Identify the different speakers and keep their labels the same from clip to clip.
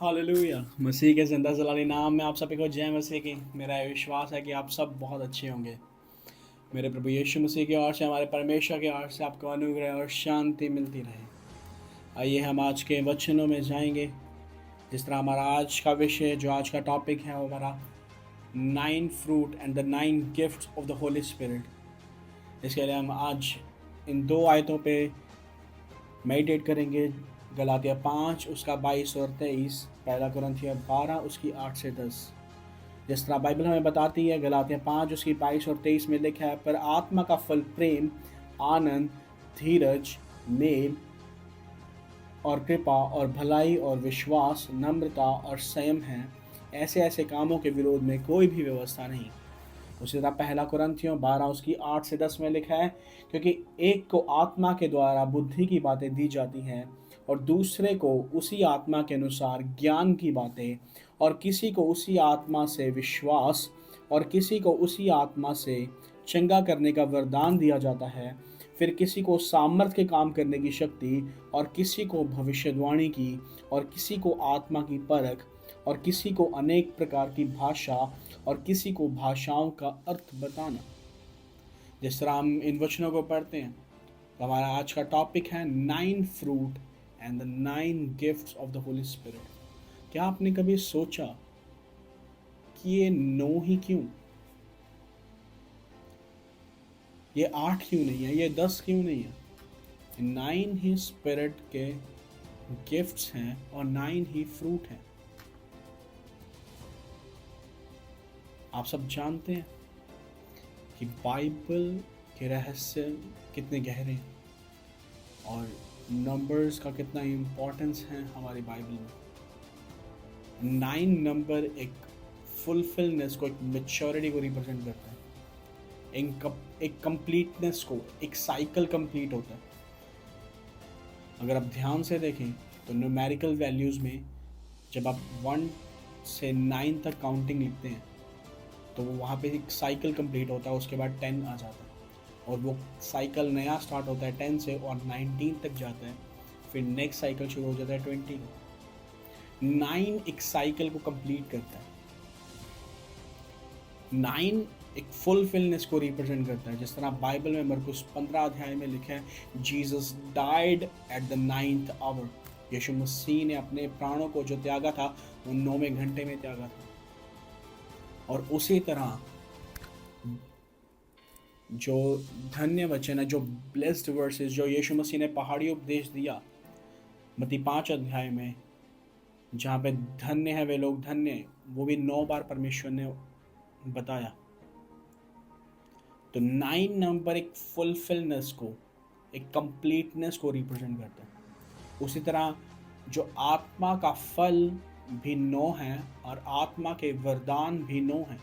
Speaker 1: Hallelujah. मसीह के ज़िंदा जलाली नाम में आप सभी को जय मसीह की। मेरा ये विश्वास है कि आप सब बहुत अच्छे होंगे। मेरे प्रभु यीशु मसीह की ओर से, हमारे परमेश्वर की ओर से आपको अनुग्रह और शांति मिलती रहे। आइए हम आज के वचनों में जाएंगे। जिस तरह हमारा आज का विषय, जो आज का टॉपिक है, वो हमारा 9 fruit and the 9 gifts of the Holi spirit. इसके लिए हम आज इन 2 आयतों पे मेडिटेट करेंगे। गलातिया 5 उसका 22 और 23, पहला कुरिन्थियों 12 उसकी 8 से 10। जिस तरह बाइबल हमें बताती है, गलातिया 5 उसकी 22 और 23 में लिखा है, पर आत्मा का फल प्रेम, आनंद, धीरज, मेल और कृपा और भलाई और विश्वास, नम्रता और संयम है। ऐसे ऐसे कामों के विरोध में कोई भी व्यवस्था नहीं। उसी तरह पहला कुरिन्थियों 12 उसकी 8 से 10 में लिखा है, क्योंकि एक को आत्मा के द्वारा बुद्धि की बातें दी जाती हैं और दूसरे को उसी आत्मा के अनुसार ज्ञान की बातें, और किसी को उसी आत्मा से विश्वास, और किसी को उसी आत्मा से चंगा करने का वरदान दिया जाता है। फिर किसी को सामर्थ्य के काम करने की शक्ति, और किसी को भविष्यवाणी की, और किसी को आत्मा की परख, और किसी को अनेक प्रकार की भाषा, और किसी को भाषाओं का अर्थ बताना। जिस तरह हम इन वचनों को पढ़ते हैं, तो हमारा आज का टॉपिक है 9 fruit and the 9 gifts of the Holi spirit. क्या आपने कभी सोचा कि ये 9 ही क्यों, ये 8 क्यों नहीं है, ये 10 क्यों नहीं है? 9 ही स्पिरिट के गिफ्ट्स हैं और 9 ही फ्रूट हैं। आप सब जानते हैं कि बाइबल के रहस्य कितने गहरे हैं और नंबर्स का कितना इम्पोर्टेंस है हमारी बाइबल में। 9 नंबर एक फुलफिलनेस को, एक मेच्योरिटी को रिप्रेजेंट करता है, एक कंप्लीटनेस को। एक साइकिल कंप्लीट होता है। अगर आप ध्यान से देखें तो न्यूमेरिकल वैल्यूज़ में जब आप 1 से 9 तक काउंटिंग लिखते हैं, तो वो वहाँ पे एक साइकिल कंप्लीट होता है। उसके बाद 10 आ जाता है और वो साइकिल नया स्टार्ट होता है 10 से और 19 तक जाता है। फिर नेक्स्ट साइकिल शुरू हो जाता है 20 को। 9 एक साइकिल को कंप्लीट करता है। 9 एक फुलफिलनेस को रिप्रेजेंट करता है। जिस तरह बाइबल में मरकुस 15 अध्याय में लिखा है, Jesus died at the 9th hour. Yeshu Masih ने अपने प्राणों को जो त्यागा था, वो 9वें घंटे में त्यागा था। और उसी तरह जो धन्य वचन है, जो ब्लेस्ड वर्सेस जो यीशु मसीह ने पहाड़ी उपदेश दिया मत्ती 5 अध्याय में, जहाँ पे धन्य है वे लोग धन्य, वो भी 9 बार परमेश्वर ने बताया। तो 9 नंबर एक फुलफिलनेस को, एक कंप्लीटनेस को रिप्रेजेंट करता है। उसी तरह जो आत्मा का फल भी 9 है और आत्मा के वरदान भी 9 हैं।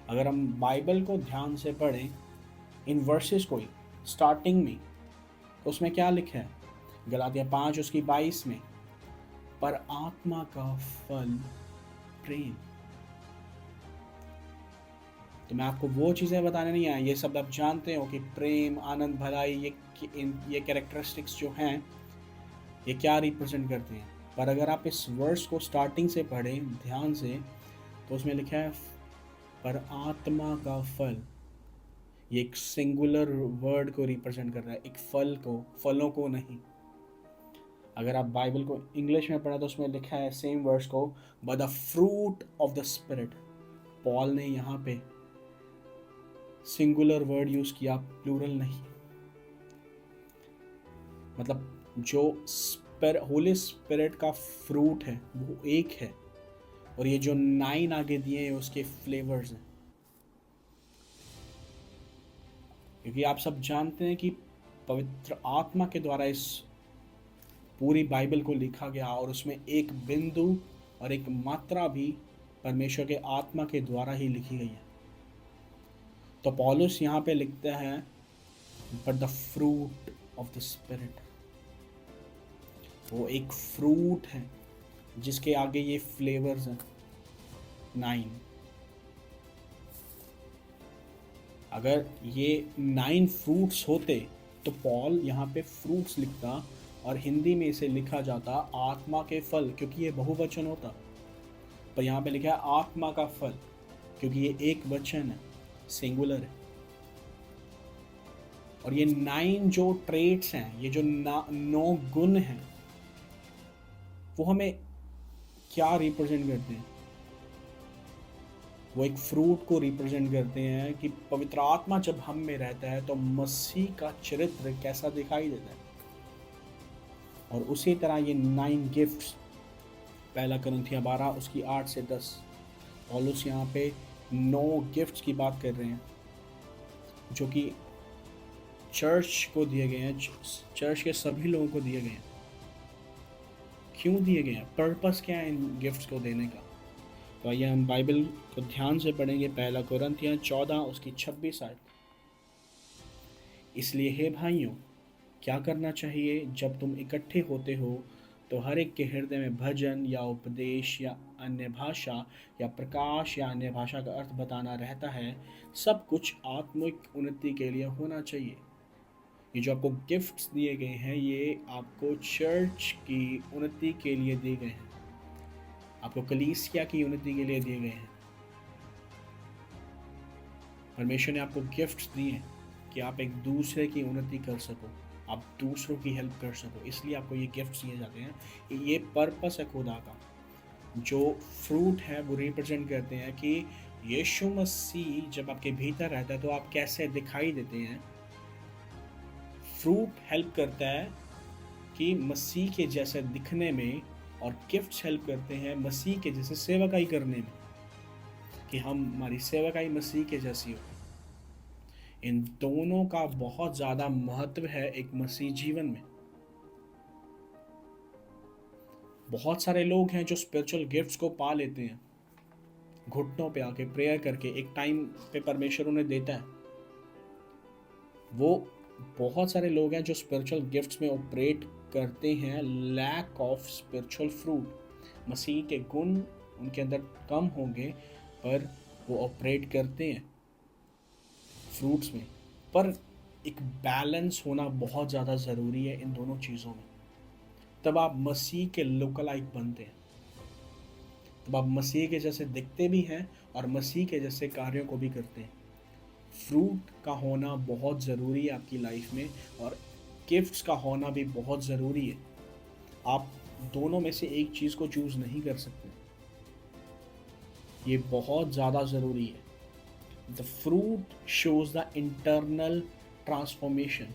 Speaker 1: अगर हम बाइबल को ध्यान से पढ़ें, इन वर्सेस को ही स्टार्टिंग में, तो उसमें क्या लिखा है? गलातिया 5 उसकी 22 में, पर आत्मा का फल प्रेम। तो मैं आपको वो चीज़ें बताने नहीं आया, ये सब आप जानते हो कि प्रेम, आनंद, भलाई, ये कैरेक्टरिस्टिक्स जो हैं, ये क्या रिप्रेजेंट करते हैं। पर अगर आप इस वर्स को स्टार्टिंग से पढ़ें ध्यान से, तो उसमें लिखा है पर आत्मा का फल। ये एक सिंगुलर वर्ड को रिप्रेजेंट कर रहा है, एक फल को, फलों को नहीं। अगर आप बाइबल को इंग्लिश में पढ़ा तो उसमें लिखा है सेम वर्स को, but the fruit of the spirit. Paul ने यहाँ पे सिंगुलर वर्ड यूज किया, प्लूरल नहीं। मतलब जो होली स्पिरिट का फ्रूट है वो एक है, और ये जो 9 आगे दिए हैं उसके फ्लेवर्स हैं। क्योंकि आप सब जानते हैं कि पवित्र आत्मा के द्वारा इस पूरी बाइबल को लिखा गया, और उसमें एक बिंदु और एक मात्रा भी परमेश्वर के आत्मा के द्वारा ही लिखी गई है। तो पौलुस यहाँ पे लिखता है, but the fruit of the spirit. वो एक फ्रूट है जिसके आगे ये फ्लेवर्स हैं 9। अगर ये 9 फ्रूट्स होते तो पॉल यहाँ पे फ्रूट्स लिखता और हिंदी में इसे लिखा जाता आत्मा के फल, क्योंकि ये बहुवचन होता, पर यहाँ पे लिखा है आत्मा का फल क्योंकि ये एक वचन है, सिंगुलर है। और ये 9 जो ट्रेट्स हैं, ये जो 9 गुण हैं, वो हमें क्या रिप्रेजेंट करते हैं? वो एक फ्रूट को रिप्रेजेंट करते हैं कि पवित्र आत्मा जब हम में रहता है तो मसीह का चरित्र कैसा दिखाई देता है। और उसी तरह ये 9 गिफ्ट्स, पहला कुरिन्थियों 12 उसकी 8 से 10, पौलुस यहाँ पे 9 गिफ्ट्स की बात कर रहे हैं जो कि चर्च को दिए गए हैं, चर्च के सभी लोगों को दिए गए हैं। क्यों दिए गए हैं? पर्पस क्या है इन गिफ्ट्स को देने का? तो आइए हम बाइबल को ध्यान से पढ़ेंगे। पहला कुरिन्थियों 14 उसकी 26 आयत। इसलिए हे भाइयों, क्या करना चाहिए? जब तुम इकट्ठे होते हो तो हर एक के हृदय में भजन या उपदेश या अन्य भाषा या प्रकाश या अन्य भाषा का अर्थ बताना रहता है। सब कुछ आत्मिक उन्नति के लिए होना चाहिए। ये जो आपको गिफ्ट्स दिए गए हैं, ये आपको चर्च की उन्नति के लिए दिए गए हैं, आपको कलीसिया की उन्नति के लिए दिए गए हैं। परमेश्वर ने आपको गिफ्ट्स दिए हैं कि आप एक दूसरे की उन्नति कर सको, आप दूसरों की हेल्प कर सको, इसलिए आपको ये गिफ्ट्स दिए जाते हैं। ये पर्पस है खुदा का। जो फ्रूट है वो रिप्रेजेंट करते हैं कि यीशु मसीह जब आपके भीतर रहता है तो आप कैसे दिखाई देते हैं। फ्रूट हेल्प करता है कि मसीह के जैसे दिखने में, और गिफ्ट्स हेल्प करते हैं मसीह के जैसे सेवकाई करने में, कि हमारी सेवकाई मसीह के जैसी हो। इन दोनों का बहुत ज़्यादा महत्व है एक मसीह जीवन में। बहुत सारे लोग हैं जो स्पिरिचुअल गिफ्ट्स को पा लेते हैं घुटनों पे आके प्रेयर करके, एक टाइम पे परमेश्वर उन्हें देता है। वो बहुत सारे लोग हैं जो स्पिरिचुअल गिफ्ट्स में ऑपरेट करते हैं, लैक ऑफ स्पिरिचुअल फ्रूट। मसीह के गुण उनके अंदर कम होंगे पर वो ऑपरेट करते हैं फ्रूट्स में। पर एक बैलेंस होना बहुत ज़्यादा ज़रूरी है इन दोनों चीज़ों में। तब आप मसीह के लुकलाइक बनते हैं, तब आप मसीह के जैसे दिखते भी हैं और मसीह के जैसे कार्यों को भी करते हैं। फ्रूट का होना बहुत ज़रूरी है आपकी लाइफ में, और गिफ्ट्स का होना भी बहुत ज़रूरी है। आप दोनों में से एक चीज़ को चूज़ नहीं कर सकते, ये बहुत ज़्यादा ज़रूरी है। The fruit shows the internal transformation,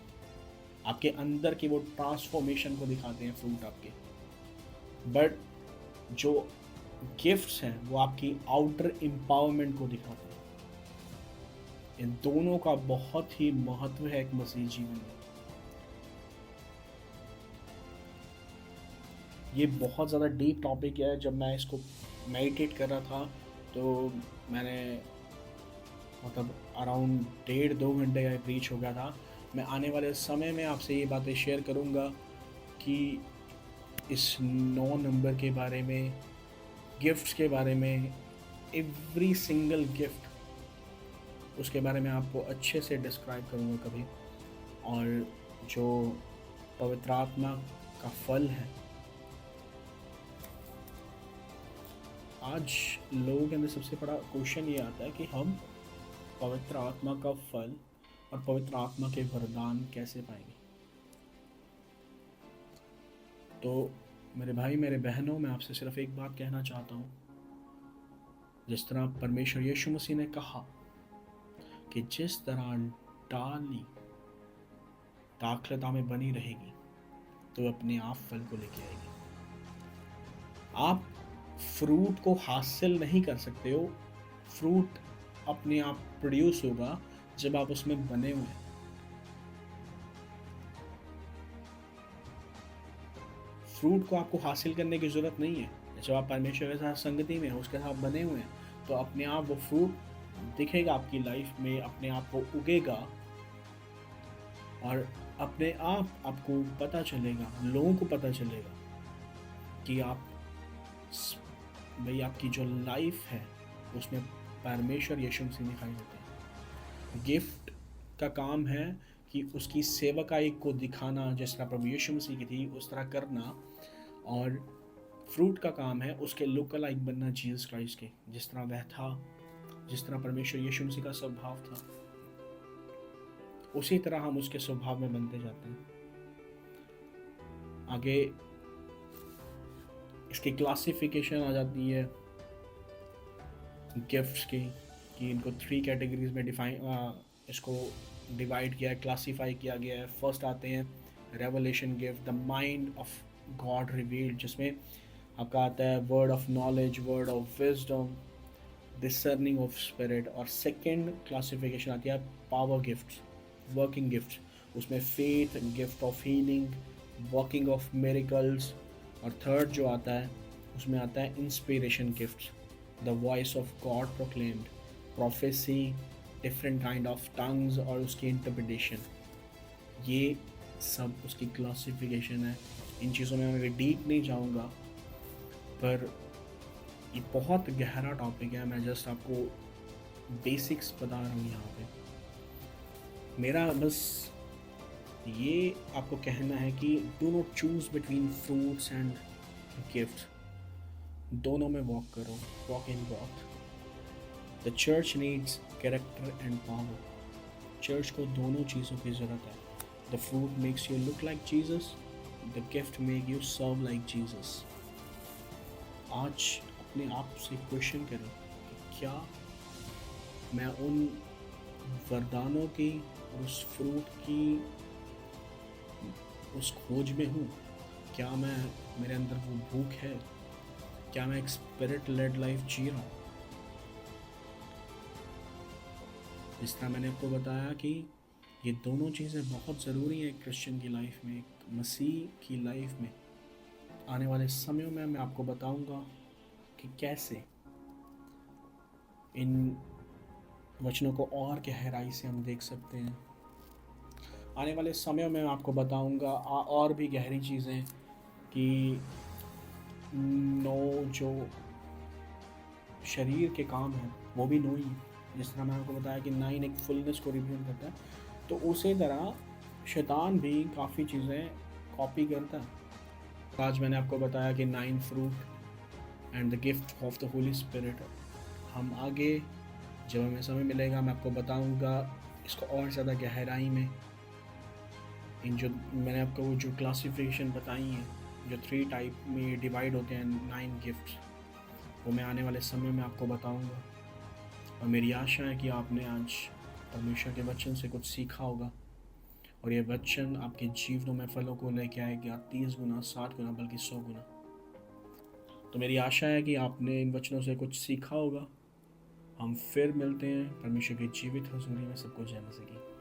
Speaker 1: आपके अंदर की वो ट्रांसफॉर्मेशन को दिखाते हैं फ्रूट आपके। बट जो गिफ्ट्स हैं वो आपकी आउटर एम्पावरमेंट को दिखाते हैं। इन दोनों का बहुत ही महत्व है एक मसीह जीवन में। ये बहुत ज़्यादा डीप टॉपिक है। जब मैं इसको मेडिटेट कर रहा था तो मैंने मतलब अराउंड 1.5-2 घंटे का रीच हो गया था। मैं आने वाले समय में आपसे ये बातें शेयर करूँगा कि इस 9 नंबर के बारे में, गिफ्ट्स के बारे में, एवरी सिंगल गिफ्ट, उसके बारे में आपको अच्छे से डिस्क्राइब करूँगा कभी। और जो पवित्र आत्मा का फल है, आज लोगों के अंदर सबसे बड़ा क्वेश्चन ये आता है कि हम पवित्र आत्मा का फल और पवित्र आत्मा के वरदान कैसे पाएंगे। तो मेरे भाई, मेरे बहनों, मैं आपसे सिर्फ एक बात कहना चाहता हूँ। जिस तरह परमेश्वर यीशु मसीह ने कहा कि जिस तरह डाली दाखलता में बनी रहेगी तो अपने आप फल को लेके आएगी। आप फ्रूट को हासिल नहीं कर सकते हो, फ्रूट अपने आप प्रोड्यूस होगा जब आप उसमें बने हुए हैं। फ्रूट को आपको हासिल करने की ज़रूरत नहीं है। जब आप परमेश्वर के साथ संगति में, उसके साथ बने हुए हैं, तो अपने आप वो फ्रूट दिखेगा आपकी लाइफ में, अपने आप वो उगेगा और अपने आप आपको पता चलेगा, लोगों को पता चलेगा कि आप भाई आपकी जो लाइफ है उसमें परमेश्वर यीशु मसीह दिखाई देता है। गिफ्ट का काम है कि उसकी सेवकाई को दिखाना, जिस तरह प्रभु यीशु मसीह की थी उस तरह करना, और फ्रूट का काम है उसके लुक लाइक बनना जीसस क्राइस्ट के, जिस तरह वह था, जिस तरह परमेश्वर यीशु मसीह का स्वभाव था, उसी तरह हम उसके स्वभाव में बनते जाते हैं। आगे इसकी क्लासिफिकेशन आ जाती है गिफ्ट्स की, कि इनको 3 कैटेगरीज में इसको डिवाइड किया है, क्लासीफाई किया गया है। फर्स्ट आते हैं revelation gift, the mind of God revealed, जिसमें आपका आता है word of knowledge, word of wisdom, discerning of spirit. और सेकंड क्लासिफिकेशन आती है पावर गिफ्ट्स, वर्किंग गिफ्ट्स, उसमें faith, gift of healing, working of miracles. और थर्ड जो आता है उसमें आता है inspiration gifts, the voice of God proclaimed, prophecy, different kind of tongues और उसकी इंटरप्रिटेशन। ये सब उसकी क्लासिफिकेशन है। इन चीज़ों में मैं डीप नहीं जाऊंगा, पर ये बहुत गहरा टॉपिक है। मैं जस्ट आपको बेसिक्स बता रहा हूँ यहाँ पे। मेरा बस ये आपको कहना है कि do not choose between fruits and gift, दोनों में वॉक करो, walk in both. The church needs character and power, church को दोनों चीज़ों की ज़रूरत है। The fruit makes you look like Jesus, the gift make you serve like Jesus. आज अपने आप से क्वेश्चन करें कि क्या मैं उन वरदानों की और उस फ्रूट की उस खोज में हूँ? क्या मेरे अंदर वो भूख है? क्या मैं एक स्पिरिट लेड लाइफ जी रहा हूँ? इस तरह मैंने आपको बताया कि ये दोनों चीज़ें बहुत ज़रूरी हैं क्रिश्चियन की लाइफ में, एक मसीह की लाइफ में। आने वाले समयों में मैं आपको बताऊंगा कि कैसे इन वचनों को और गहराई से हम देख सकते हैं। आने वाले समयों में मैं आपको बताऊंगा और भी गहरी चीज़ें, कि 9 जो शरीर के काम हैं वो भी 9 ही, जिस तरह मैंने आपको बताया कि 9 एक फुलनेस को रिप्रेजेंट करता है, तो उसी तरह शैतान भी काफ़ी चीज़ें कॉपी करता है। आज मैंने आपको बताया कि 9 fruit and the gift of the Holi spirit. हम आगे जब हमें समय मिलेगा मैं आपको बताऊंगा इसको और ज़्यादा गहराई में। इन जो मैंने आपको वो जो क्लासिफिकेशन बताई हैं, जो 3 टाइप में डिवाइड होते हैं 9 गिफ्ट्स, वो मैं आने वाले समय में आपको बताऊंगा। और मेरी आशा है कि आपने आज परमेश्वर के वचन से कुछ सीखा होगा, और ये वचन आपके जीवनों में फलों को लेके आएगा 30 गुना, 60 गुना, बल्कि 100 गुना। तो मेरी आशा है कि आपने इन वचनों से कुछ सीखा होगा। हम फिर मिलते हैं परमेश्वर की जीवित हजूरी में। सबको जय मसीह की।